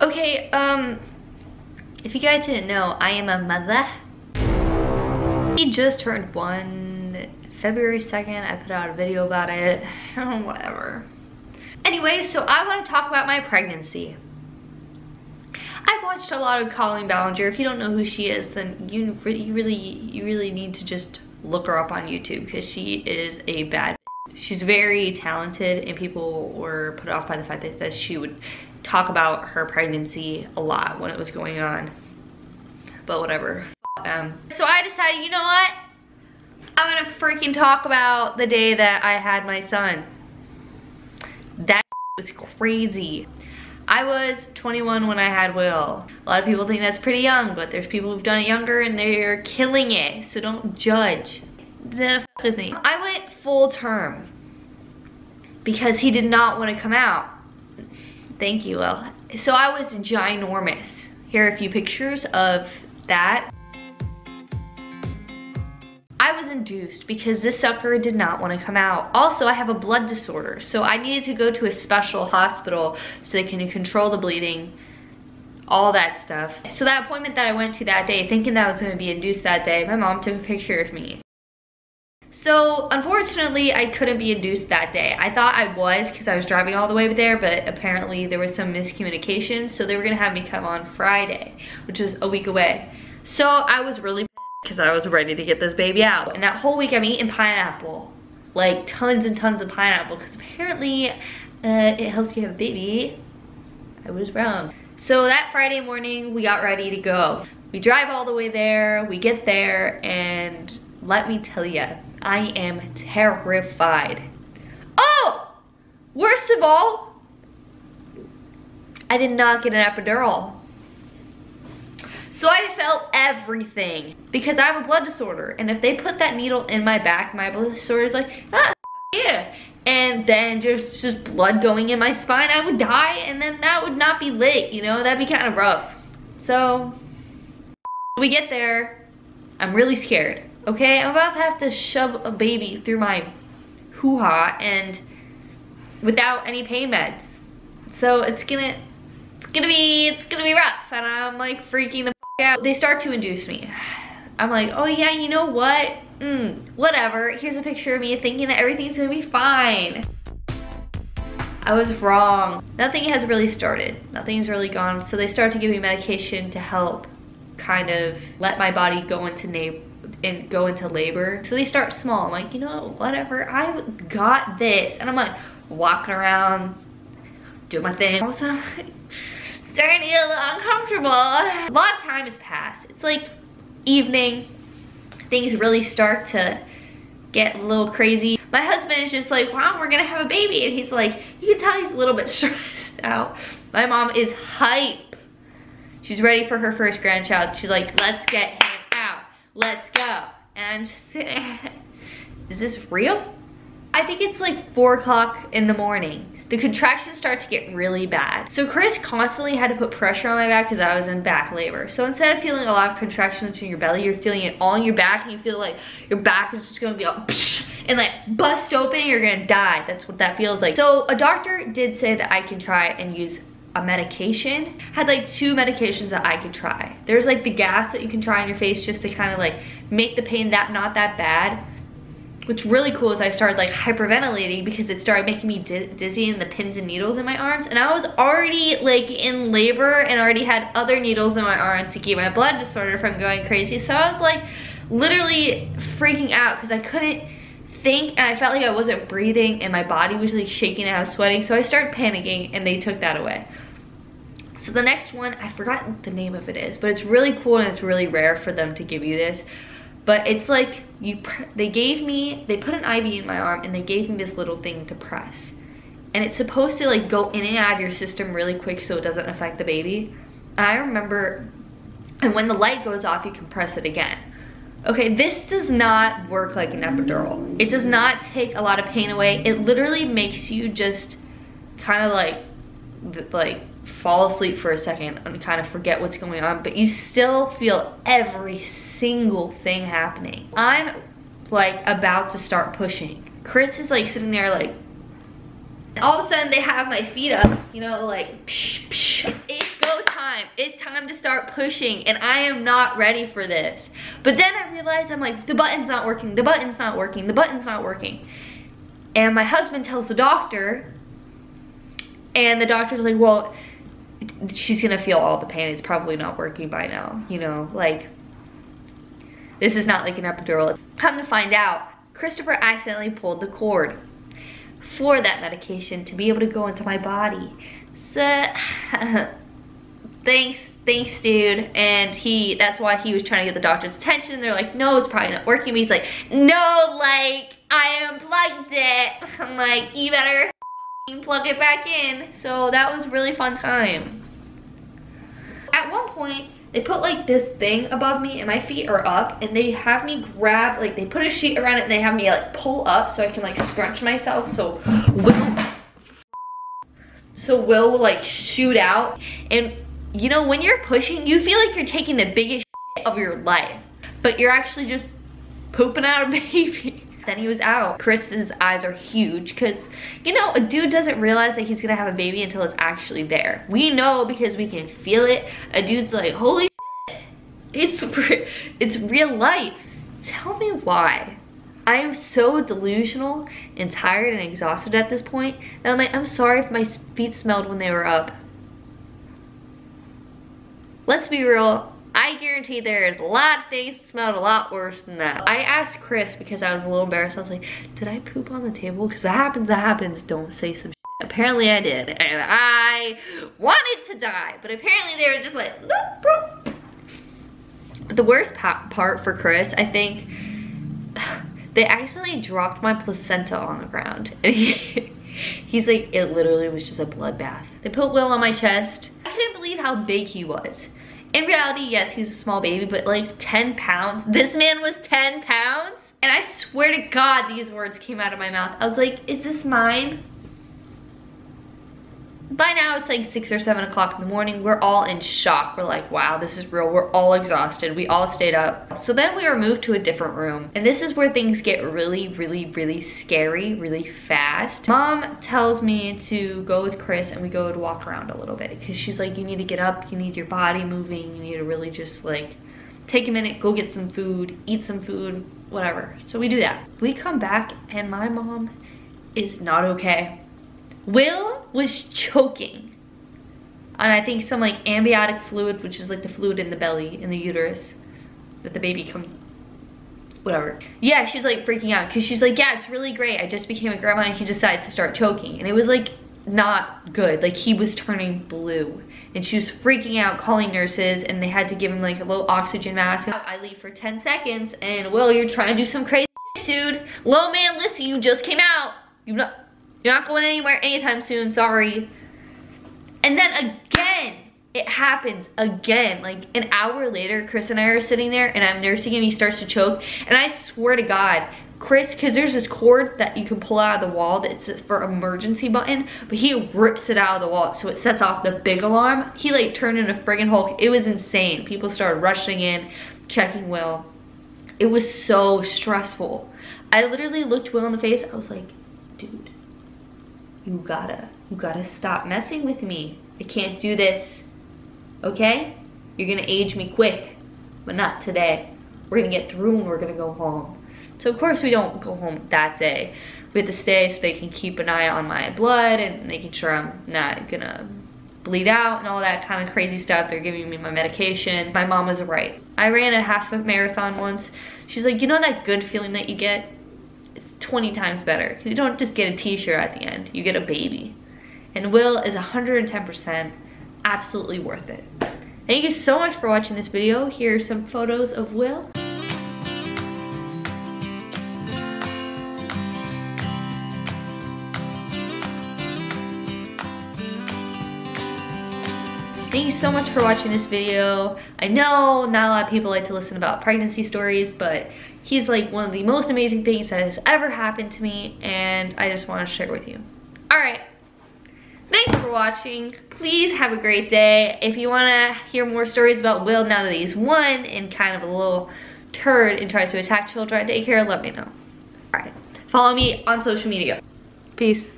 Okay, if you guys didn't know, I am a mother. He just turned 1 February 2nd. I put out a video about it. Whatever. Anyway, so I want to talk about my pregnancy. I've watched a lot of Colleen Ballinger. If you don't know who she is, then you really need to just look her up on YouTube, because she is a bad. She's very talented, and people were put off by the fact that she would talk about her pregnancy a lot when it was going on. But whatever. So I decided, you know what? I'm gonna freaking talk about the day that I had my son. That was crazy. I was 21 when I had Will. A lot of people think that's pretty young, but there's people who've done it younger and they're killing it, so don't judge. The thing. I went full term because he did not want to come out. Thank you, Will. So I was ginormous. Here are a few pictures of that. I was induced because this sucker did not want to come out. Also, I have a blood disorder, so I needed to go to a special hospital so they can control the bleeding, all that stuff. So that appointment that I went to that day, thinking that I was going to be induced that day, my mom took a picture of me. So unfortunately, I couldn't be induced that day. I thought I was because I was driving all the way there, but apparently there was some miscommunication, so they were going to have me come on Friday, which was a week away. So I was really because I was ready to get this baby out. And that whole week I'm eating pineapple. Like tons and tons of pineapple, because apparently it helps you have a baby. I was wrong. So that Friday morning we got ready to go. We drive all the way there, we get there, and let me tell you, I am terrified. Oh! Worst of all, I did not get an epidural. So I felt everything because I have a blood disorder, and if they put that needle in my back, my blood disorder is like, ah, yeah, and then just blood going in my spine, I would die, and then that would not be lit, you know, that'd be kind of rough. So we get there, I'm really scared, okay? I'm about to have to shove a baby through my hoo-ha and without any pain meds. So it's gonna be rough, and I'm like freaking the out. They start to induce me. I'm like, oh yeah, you know what? Whatever. Here's a picture of me thinking that everything's gonna be fine. I was wrong. Nothing has really started. Nothing's really gone. So they start to give me medication to help kind of let my body go into labor. So they start small. I'm like, you know, whatever. I got this. And I'm like walking around, doing my thing. Also, starting to get a little uncomfortable. A lot of time has passed. It's like evening. Things really start to get a little crazy. My husband is just like, wow, we're gonna have a baby. And he's like, you can tell he's a little bit stressed out. My mom is hype. She's ready for her first grandchild. She's like, let's get him out. Let's go. And I'm just sitting, is this real? I think it's like 4 o'clock in the morning. The contractions start to get really bad. So Chris constantly had to put pressure on my back because I was in back labor. So instead of feeling a lot of contractions in your belly, you're feeling it all in your back, and you feel like your back is just gonna be all and like bust open and you're gonna die. That's what that feels like. So a doctor did say that I can try and use a medication. Had like 2 medications that I could try. There's like the gas that you can try on your face just to kind of like make the pain not that bad. What's really cool is I started like hyperventilating because it started making me dizzy and the pins and needles in my arms, and I was already like in labor and already had other needles in my arm to keep my blood disorder from going crazy. So I was like literally freaking out because I couldn't think, and I felt like I wasn't breathing and my body was like shaking and I was sweating. So I started panicking and they took that away. So the next one, I forgot what the name of it is, but it's really cool and it's really rare for them to give you this. But it's like, they put an IV in my arm and they gave me this little thing to press. And it's supposed to like go in and out of your system really quick so it doesn't affect the baby. And I remember, and when the light goes off, you can press it again. Okay, this does not work like an epidural. It does not take a lot of pain away. It literally makes you just kind of like fall asleep for a second and kind of forget what's going on, but you still feel every single thing happening. I'm like about to start pushing. Chris is like sitting there like, all of a sudden they have my feet up, you know, like psh, psh. It goes pushing and I am not ready for this. But then I realized, I'm like, the button's not working, the button's not working, the button's not working. And my husband tells the doctor, and the doctor's like, well, she's gonna feel all the pain. It's probably not working by now, you know, like, this is not like an epidural. Come to find out, Christopher accidentally pulled the cord for that medication to be able to go into my body. So, thanks dude. And that's why he was trying to get the doctor's attention. They're like, no, it's probably not working. But he's like, no, like, I unplugged it. I'm like, you better plug it back in. So that was a really fun time. At one point, they put like this thing above me and my feet are up, and they have me grab, like they put a sheet around it and they have me like pull up so I can like scrunch myself so Will will like shoot out. And you know, when you're pushing, you feel like you're taking the biggest shit of your life, but you're actually just pooping out a baby. Then he was out. Chris's eyes are huge because, you know, a dude doesn't realize that he's gonna have a baby until it's actually there. We know because we can feel it. A dude's like, holy shit, it's real life. Tell me why. I am so delusional and tired and exhausted at this point that I'm like, I'm sorry if my feet smelled when they were up. Let's be real. I guarantee there is a lot of things that smelled a lot worse than that. I asked Chris because I was a little embarrassed. I was like, did I poop on the table? Because that happens. Don't say some shit. Apparently I did. And I wanted to die. But apparently they were just like, nope, bro. But the worst part for Chris, I think, they accidentally dropped my placenta on the ground. And he's like, it literally was just a bloodbath. They put Will on my chest. I couldn't believe how big he was. In reality, yes, he's a small baby, but like 10 pounds. This man was 10 pounds. And I swear to God, these words came out of my mouth. I was like, is this mine? By now, it's like 6 or 7 o'clock in the morning. We're all in shock. We're like, wow, this is real. We're all exhausted. We all stayed up. So then we were moved to a different room. And this is where things get really, really, really scary, really fast. Mom tells me to go with Chris and we go to walk around a little bit because she's like, you need to get up. You need your body moving. You need to really just like take a minute, go get some food, eat some food, whatever. So we do that. We come back and my mom is not okay. Will was choking on, I think, some like amniotic fluid, which is like the fluid in the belly, in the uterus, that the baby comes, whatever. Yeah, she's like freaking out because she's like, yeah, it's really great. I just became a grandma and he decides to start choking. And it was like not good. Like he was turning blue and she was freaking out, calling nurses, and they had to give him like a little oxygen mask. I leave for 10 seconds and Will, you're trying to do some crazy shit, dude. Low man, listen, you just came out. You're not going anywhere anytime soon, sorry. And then again, it happens again. Like an hour later, Chris and I are sitting there and I'm nursing him, he starts to choke. And I swear to God, Chris, because there's this cord that you can pull out of the wall that's for emergency button, but he rips it out of the wall so it sets off the big alarm. He like turned into friggin' Hulk. It was insane. People started rushing in, checking Will. It was so stressful. I literally looked Will in the face. I was like, dude, you gotta stop messing with me. I can't do this, okay? You're gonna age me quick, but not today. We're gonna get through and we're gonna go home. So of course we don't go home that day. We have to stay so they can keep an eye on my blood and making sure I'm not gonna bleed out and all that kind of crazy stuff. They're giving me my medication. My mom was right. I ran a half marathon once. She's like, you know that good feeling that you get? 20 times better. You don't just get a t-shirt at the end, you get a baby. And Will is 110% absolutely worth it. Thank you so much for watching this video. Here are some photos of Will. Thank you so much for watching this video. I know not a lot of people like to listen about pregnancy stories, but he's like one of the most amazing things that has ever happened to me, and I just want to share with you. All right, thanks for watching. Please have a great day. If you want to hear more stories about Will now that he's one and kind of a little turd and tries to attack children at daycare, let me know. All right, follow me on social media. Peace.